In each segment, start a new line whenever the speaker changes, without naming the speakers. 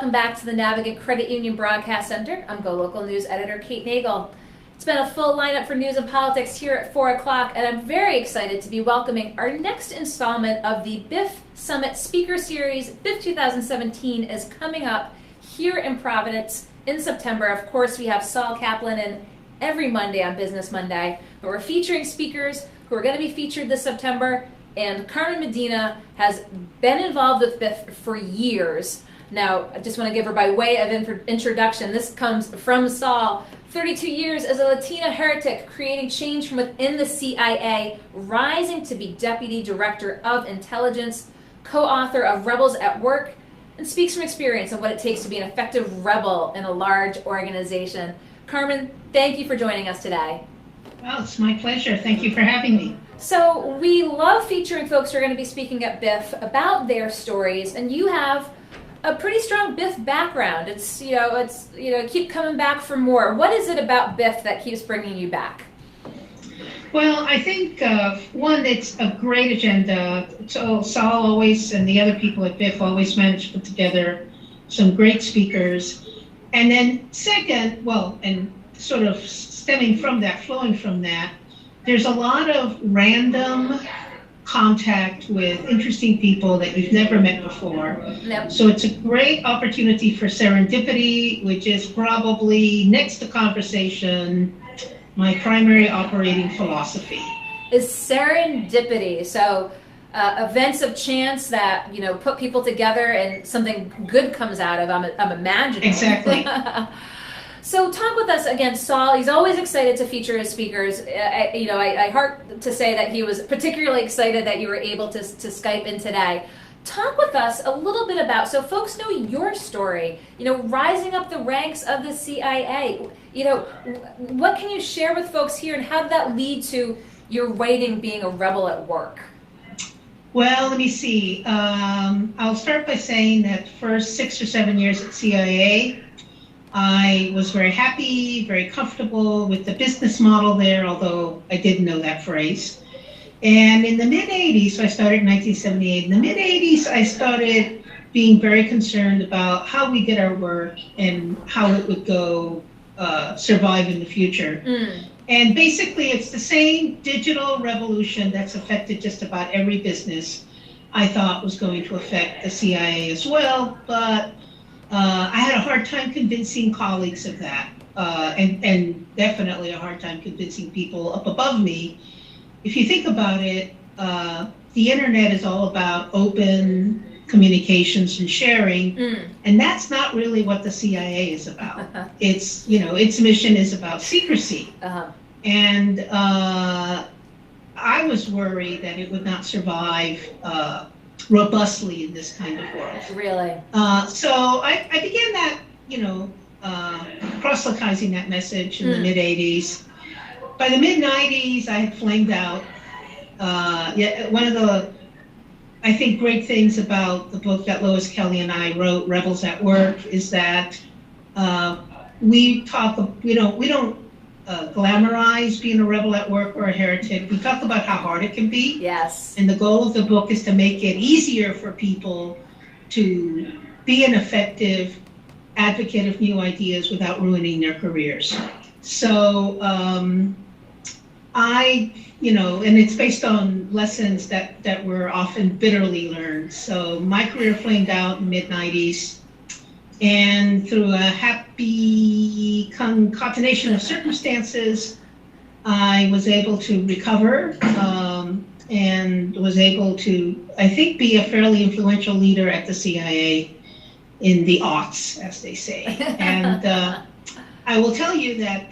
welcome back to the Navigant Credit Union Broadcast Center. I'm Go Local News Editor Kate Nagel. It's been a full lineup for news and politics here at 4 o'clock, and I'm very excited to be welcoming our next installment of the BIF Summit Speaker Series. BIF 2017 is coming up here in Providence in September. Of course, we have Saul Kaplan in every Monday on Business Monday, but we're featuring speakers who are going to be featured this September, and Carmen Medina has been involved with BIF for years. Now, I just want to give her by way of introduction. This comes from Saul. 32 years as a Latina heretic, creating change from within the CIA, rising to be Deputy Director of Intelligence, co-author of Rebels at Work, and speaks from experience on what it takes to be an effective rebel in a large organization. Carmen, thank you for joining us today.
Well, it's my pleasure. Thank you for having me.
So we love featuring folks who are going to be speaking at BIF about their stories, and you have a pretty strong BIF background. It's keep coming back for more. What is it about BIF that keeps bringing you back?
Well, I think one, it's a great agenda. So Saul always and the other people at BIF always manage to put together some great speakers. And then second, well, and sort of stemming from that, flowing from that, there's a lot of random contact with interesting people that you've never met before.
Yep.
So it's a great opportunity for serendipity, which is probably, next to conversation, my primary operating philosophy.
Is serendipity. So events of chance that, put people together and something good comes out of, I'm imagining.
Exactly.
So talk with us again, Saul. He's always excited to feature his speakers. I heart to say that he was particularly excited that you were able to Skype in today. Talk with us a little bit about, so folks know your story, rising up the ranks of the CIA. What can you share with folks here, and how did that lead to your writing being a rebel at work?
Well, let me see. I'll start by saying that first 6 or 7 years at CIA, I was very happy, very comfortable with the business model there, although I didn't know that phrase. And in the mid-'80s, so I started in 1978, in the mid-'80s, I started being very concerned about how we did our work and how it would go survive in the future. And basically, it's the same digital revolution that's affected just about every business I thought was going to affect the CIA as well, but I had a hard time convincing colleagues of that, and definitely a hard time convincing people up above me. If you think about it, the internet is all about open communications and sharing, and that's not really what the CIA is about. It's, its mission is about secrecy. And I was worried that it would not survive robustly in this kind of world.
Really?
So I began that, proselytizing that message in the mid-'80s. By the mid-'90s, I had flamed out. One of the, I think, great things about the book that Lois Kelly and I wrote, Rebels at Work, is that we don't glamorize being a rebel at work or a heretic. We talk about how hard it can be.
Yes.
And the goal of the book is to make it easier for people to be an effective advocate of new ideas without ruining their careers. So and it's based on lessons that were often bitterly learned. So my career flamed out in the mid-'90s. And through a happy concatenation of circumstances, I was able to recover and was able to, I think, be a fairly influential leader at the CIA in the aughts, as they say. And I will tell you that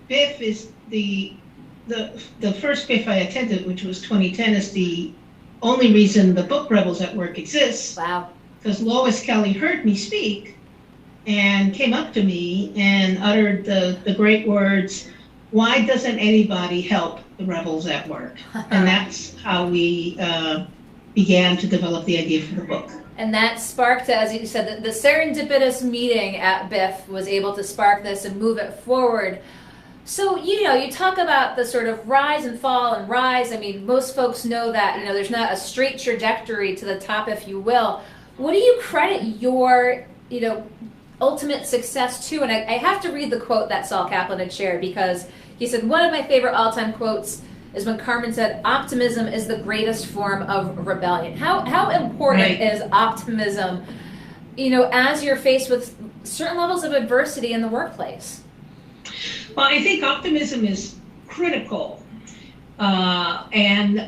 BIF is the first BIF I attended, which was 2010, is the only reason the book Rebels at Work exists.
Wow. Because
Lois Kelly heard me speak and came up to me and uttered the great words, "Why doesn't anybody help the rebels at work?" And that's how we began to develop the idea for the book.
And that sparked, as you said, the serendipitous meeting at BIF was able to spark this and move it forward. So, you talk about the sort of rise and fall and rise. I mean, most folks know that, there's not a straight trajectory to the top, if you will. What do you credit your ultimate success too. And I have to read the quote that Saul Kaplan had shared, because he said, one of my favorite all-time quotes is when Carmen said, optimism is the greatest form of rebellion. How important is optimism, as you're faced with certain levels of adversity in the workplace?
Well, I think optimism is critical. And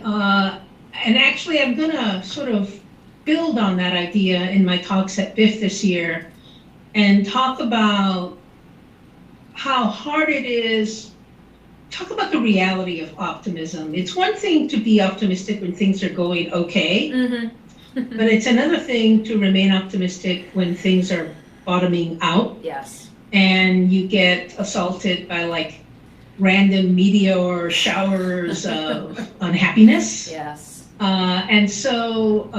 actually, I'm going to sort of build on that idea in my talks at BIF this year and talk about how hard it is. Talk about the reality of optimism. It's one thing to be optimistic when things are going okay, but it's another thing to remain optimistic when things are bottoming out.
Yes.
And you get assaulted by like random meteor showers of unhappiness.
Yes.
And so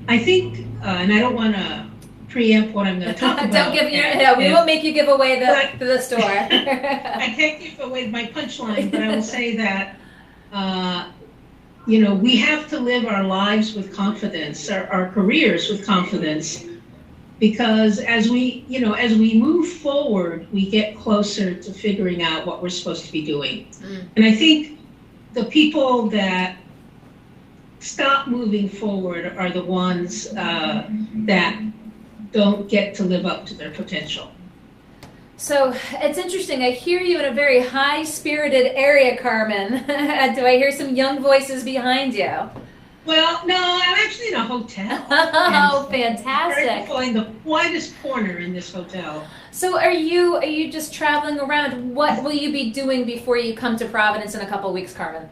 I think, and I don't want to preempt what I'm going to talk about.
Don't give we won't make you give away the store.
I can't give away my punchline, but I will say that, we have to live our lives with confidence, our careers with confidence, because as we move forward, we get closer to figuring out what we're supposed to be doing. And I think the people that stop moving forward are the ones that don't get to live up to their potential.
So it's interesting. I hear you in a very high-spirited area, Carmen. Do I hear some young voices behind you?
Well, no, I'm actually in a hotel.
Oh, fantastic!
Very in the quietest corner in this hotel.
So are you just traveling around? What will you be doing before you come to Providence in a couple of weeks, Carmen?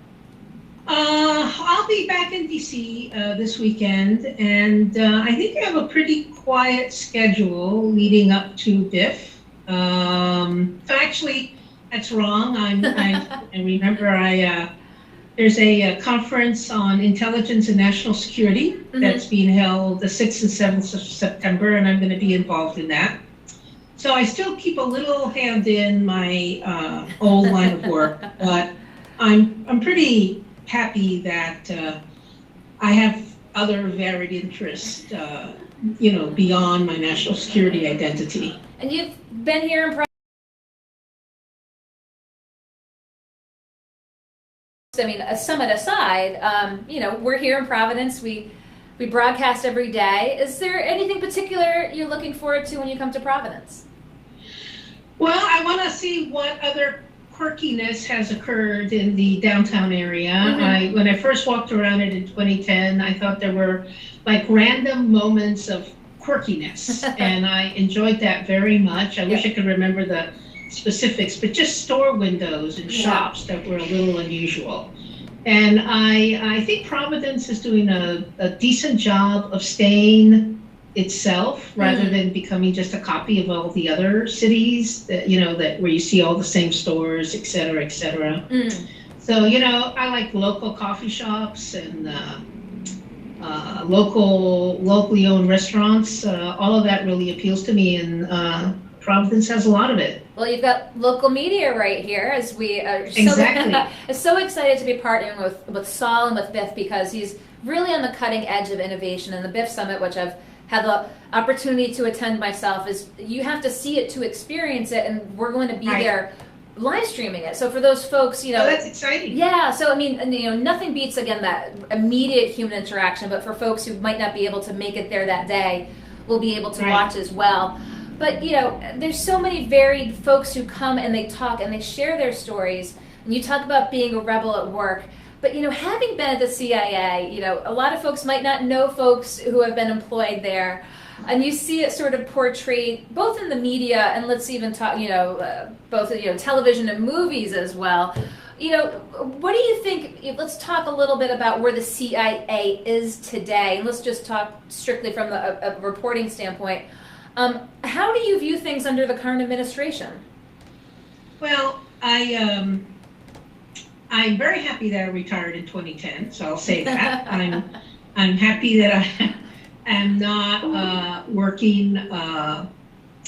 I'll be back in DC this weekend, and I think I have a pretty quiet schedule leading up to BIF. Actually, that's wrong. I remember there's a conference on intelligence and national security that's being held the 6th and 7th of September, and I'm going to be involved in that. So I still keep a little hand in my old line of work, but I'm pretty happy that I have other varied interests, beyond my national security identity.
And you've been here in Providence. I mean, a summit aside, we're here in Providence. We broadcast every day. Is there anything particular you're looking forward to when you come to Providence?
Well, I want to see what other quirkiness has occurred in the downtown area. When I first walked around it in 2010, I thought there were like random moments of quirkiness, and I enjoyed that very much. I wish I could remember the specifics, but just store windows and shops that were a little unusual. And I think Providence is doing a decent job of staying itself rather than becoming just a copy of all the other cities that where you see all the same stores, et cetera, et cetera. So I like local coffee shops and locally owned restaurants. All of that really appeals to me, and Providence has a lot of it.
Well, you've got local media right here, as we are so excited to be partnering with Saul and with BIF, because he's really on the cutting edge of innovation. And the BIF Summit, which I've had the opportunity to attend myself, is you have to see it to experience it, and we're going to be there live streaming it. So for those folks,
that's exciting.
Yeah. So I mean, nothing beats again that immediate human interaction. But for folks who might not be able to make it there that day, we'll be able to watch as well. But there's so many varied folks who come and they talk and they share their stories. And you talk about being a rebel at work. But having been at the CIA, a lot of folks might not know folks who have been employed there. And you see it sort of portrayed both in the media and let's even talk, both television and movies as well. What do you think? Let's talk a little bit about where the CIA is today, and let's just talk strictly from a reporting standpoint. How do you view things under the current administration?
Well, I'm very happy that I retired in 2010, so I'll say that. I'm happy that I am not working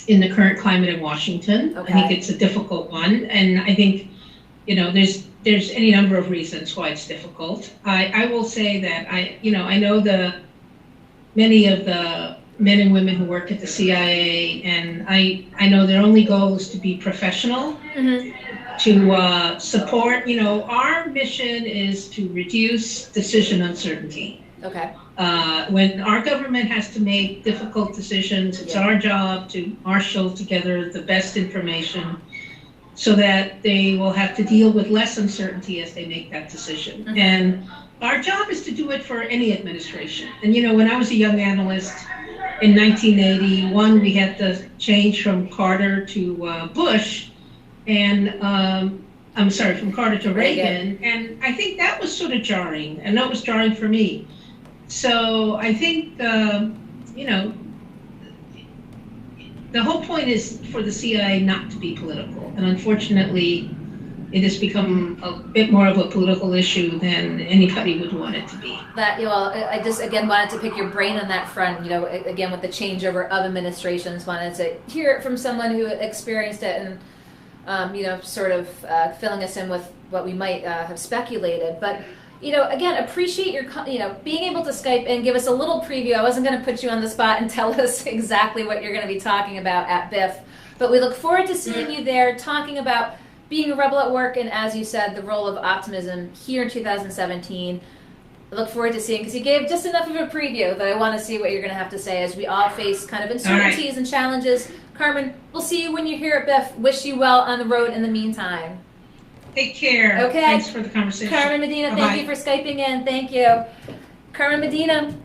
in the current climate in Washington. Okay. I think it's a difficult one, and I think there's any number of reasons why it's difficult. I will say that I know many of the men and women who work at the CIA, and I know their only goal is to be professional, to support, our mission is to reduce decision uncertainty.
Okay.
When our government has to make difficult decisions, it's our job to marshal together the best information so that they will have to deal with less uncertainty as they make that decision. And our job is to do it for any administration. And when I was a young analyst in 1981, we had the change from Carter to Bush, and I'm sorry, from Carter to Reagan. And I think that was sort of jarring, and that was jarring for me. So I think, the whole point is for the CIA not to be political. And unfortunately, it has become a bit more of a political issue than anybody would want it to be.
That, I just, again, wanted to pick your brain on that front, again, with the changeover of administrations, wanted to hear it from someone who experienced it and, sort of filling us in with what we might have speculated. But, again, appreciate your, being able to Skype and give us a little preview. I wasn't going to put you on the spot and tell us exactly what you're going to be talking about at BIF, but we look forward to seeing you there talking about being a rebel at work and, as you said, the role of optimism here in 2017. I look forward to seeing, because you gave just enough of a preview that I want to see what you're going to have to say as we all face kind of uncertainties and challenges. Carmen, we'll see you when you're here at BIF. Wish you well on the road in the meantime.
Take care.
Okay.
Thanks for the conversation.
Carmen Medina,
Bye-bye.
Thank you for Skyping in. Thank you. Carmen Medina,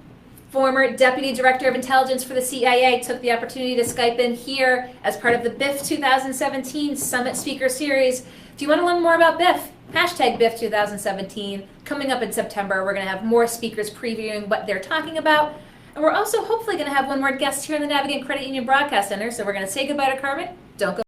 former Deputy Director of Intelligence for the CIA, took the opportunity to Skype in here as part of the BIF 2017 Summit Speaker Series. If you want to learn more about BIF, hashtag BIF 2017. Coming up in September, we're going to have more speakers previewing what they're talking about. And we're also hopefully going to have one more guest here in the Navigant Credit Union Broadcast Center. So we're going to say goodbye to Carmen. Don't go